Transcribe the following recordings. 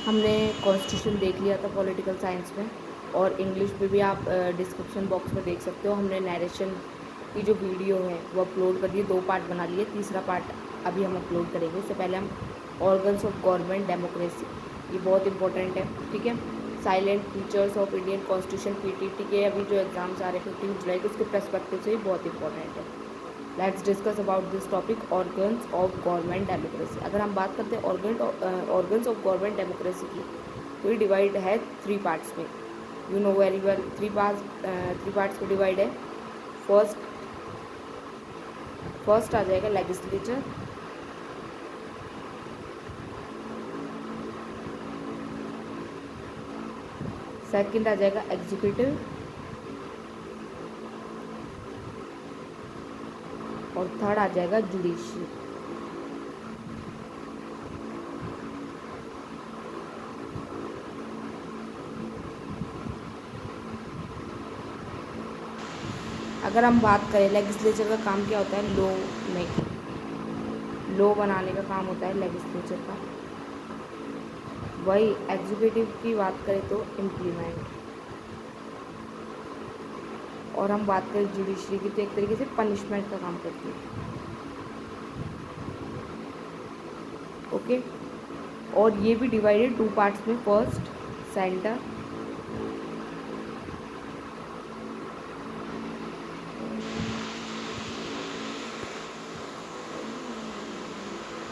हमने कॉन्स्टिट्यूशन देख लिया था पॉलिटिकल साइंस में, और इंग्लिश में भी आप डिस्क्रिप्शन बॉक्स में देख सकते हो। हमने नरेशन की जो वीडियो है वो अपलोड कर दी, 2 पार्ट बना लिए, तीसरा पार्ट अभी हम अपलोड करेंगे। इससे पहले हम ऑर्गन्स ऑफ गवर्नमेंट डेमोक्रेसी, ये बहुत इंपॉर्टेंट है, ठीक है। Salient features of Indian constitution, PTT के अभी जो एग्जाम्स आ रहे हैं 15 जुलाई के, उसके पर्सपेक्टिव से ही बहुत इंपॉर्टेंट है। Let's discuss about this topic, organs of government democracy. अगर हम बात करते हैं ऑर्गन्स ऑफ गवर्नमेंट डेमोक्रेसी की, तो ये डिवाइड है 3 पार्ट्स में। You know very well, 3 parts में डिवाइड है। फर्स्ट आ जाएगा लेजिस्लेचर, सेकंड आ जाएगा एग्जीक्यूटिव, और थर्ड आ जाएगा जुडिशियल। अगर हम बात करें लेजिस्लेचर का काम क्या होता है, लॉ मेकिंग, लॉ बनाने का काम होता है लेजिस्लेचर का। वही एग्जीक्यूटिव की बात करें तो इम्प्लीमेंट, और हम बात करें जुडिशरी की तो एक तरीके से पनिशमेंट का काम करती है, ओके। और ये भी डिवाइडेड 2 पार्ट्स में, फर्स्ट सेंटर,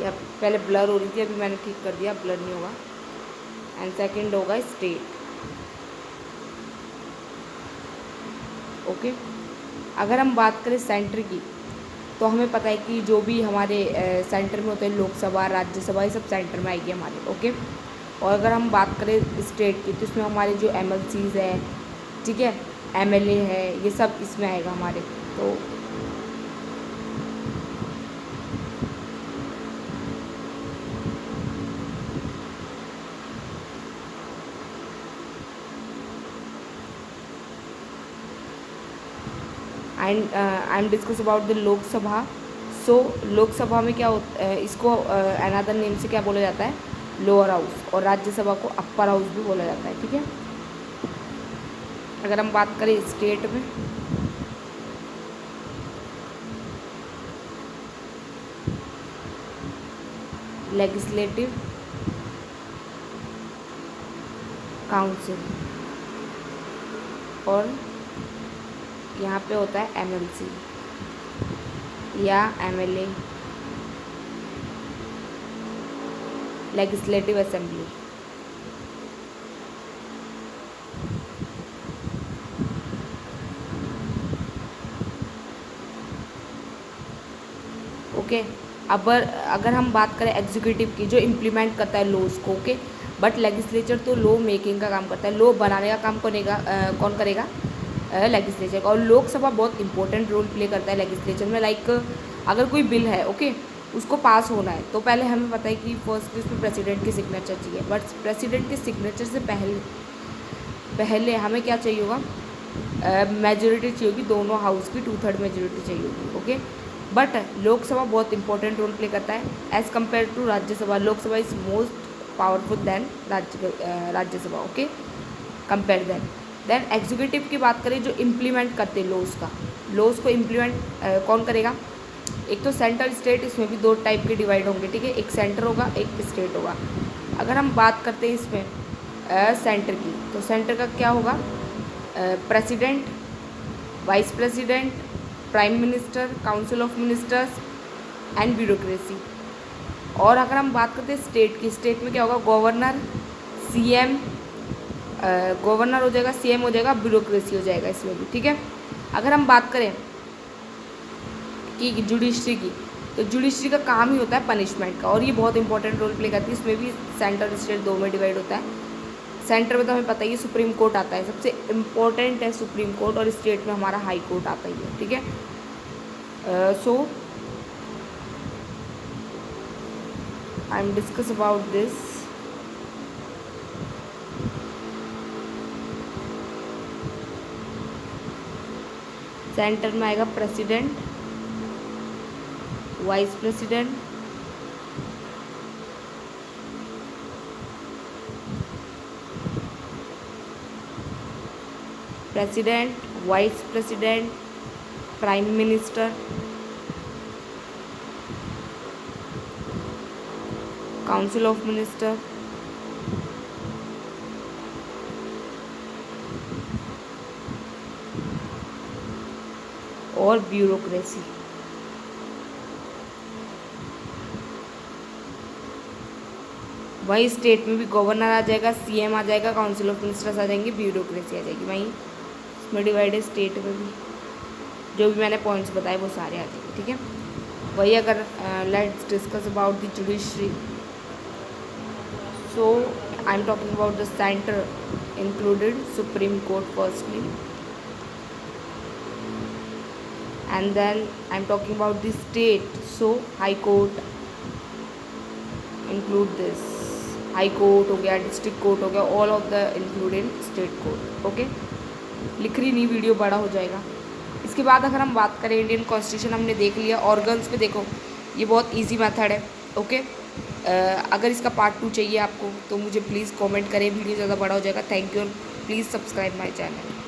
या पहले ब्लर हो रही थी, अभी मैंने ठीक कर दिया, ब्लर नहीं होगा, एंड सेकंड होगा स्टेट, ओके। अगर हम बात करें सेंटर की, तो हमें पता है कि जो भी हमारे सेंटर में होते हैं, लोकसभा, राज्यसभा, ये सब सेंटर में आएगी हमारे, ओके। और अगर हम बात करें स्टेट की, तो इसमें हमारे जो एमएलसीज है, ठीक है, एमएलए है, ये सब इसमें आएगा हमारे। तो I am discuss about the Lok Sabha. So Lok Sabha में क्या होता है, इसको अनदर नेम से क्या बोला जाता है, लोअर हाउस, और राज्यसभा को अपर हाउस भी बोला जाता है, ठीक है। अगर हम बात करें स्टेट में, लेजिस्लेटिव काउंसिल, और यहाँ पे होता है एमएलसी या एमएलए, लेजिस्लेटिव असेंबली, ओके। अब अगर हम बात करें एग्जीक्यूटिव की, जो इम्प्लीमेंट करता है लॉज को, ओके। बट लेजिस्लेचर तो लॉ मेकिंग का काम करता है, लॉ बनाने का काम कौन करेगा, लेजिस्लेचर। और लोकसभा बहुत इंपॉर्टेंट रोल प्ले करता है लेजिस्लेचर में। लाइक अगर कोई बिल है, ओके, उसको पास होना है, तो पहले हमें पता है कि फर्स्ट इसमें प्रेसिडेंट की सिग्नेचर चाहिए। बट प्रेसिडेंट के सिग्नेचर से पहले हमें क्या चाहिए होगा, मेजोरिटी चाहिए होगी, दोनों हाउस की 2/3 मेजोरिटी चाहिए होगी, ओके। बट लोकसभा बहुत इंपॉर्टेंट रोल प्ले करता है as compare to Rajya Sabha. Lok Sabha is most powerful than Rajya Sabha, okay, compare then executive की बात करें, जो इम्प्लीमेंट करते हैं लॉज को इम्प्लीमेंट कौन करेगा, एक तो सेंटर स्टेट, इसमें भी 2 टाइप के डिवाइड होंगे, ठीक है, एक सेंटर होगा, एक स्टेट होगा। अगर हम बात करते हैं इसमें सेंटर की, तो सेंटर का क्या होगा, president, vice president, prime minister, council of ministers and bureaucracy. और अगर हम बात करते हैं स्टेट की, स्टेट में क्या होगा, गवर्नर, सीएम, गवर्नर हो जाएगा, सीएम हो जाएगा, ब्यूरोक्रेसी हो जाएगा इसमें भी, ठीक है। अगर हम बात करें कि जुडिशरी की, तो जुडिशरी का काम ही होता है पनिशमेंट का, और ये बहुत इंपॉर्टेंट रोल प्ले करती है। इसमें भी सेंटर स्टेट 2 में डिवाइड होता है। सेंटर में तो हमें पता ही है सुप्रीम कोर्ट आता है, सबसे इम्पोर्टेंट है सुप्रीम कोर्ट, और स्टेट में हमारा हाई कोर्ट आता ही है, ठीक है। So I am discuss about this. Centre में आएगा president, vice president, president, vice president, prime minister, council of minister, और ब्यूरोक्रेसी। वहीं स्टेट में भी गवर्नर आ जाएगा, सीएम आ जाएगा, काउंसिल ऑफ मिनिस्टर्स आ जाएंगे, ब्यूरोक्रेसी आ जाएगी। वहीं इसमें डिवाइड है स्टेट में भी, जो भी मैंने पॉइंट्स बताए वो सारे आ जाएंगे, ठीक है। वही अगर let's discuss about the judiciary, so I am talking about the centre included supreme court firstly, and then I'm talking about the state, so high court include this, high court हो गया, district court हो गया, all of the included state court, okay। लिख रही नहीं, video बड़ा हो जाएगा। इसके बाद अगर हम बात करें इंडियन कॉन्स्टिट्यूशन हमने देख लिया, ऑर्गन्स पे देखो ये बहुत इजी मेथड है, ओके। अगर इसका पार्ट 2 चाहिए आपको तो मुझे प्लीज़ कमेंट करें, वीडियो ज़्यादा बड़ा हो जाएगा। Thank you, please subscribe my channel.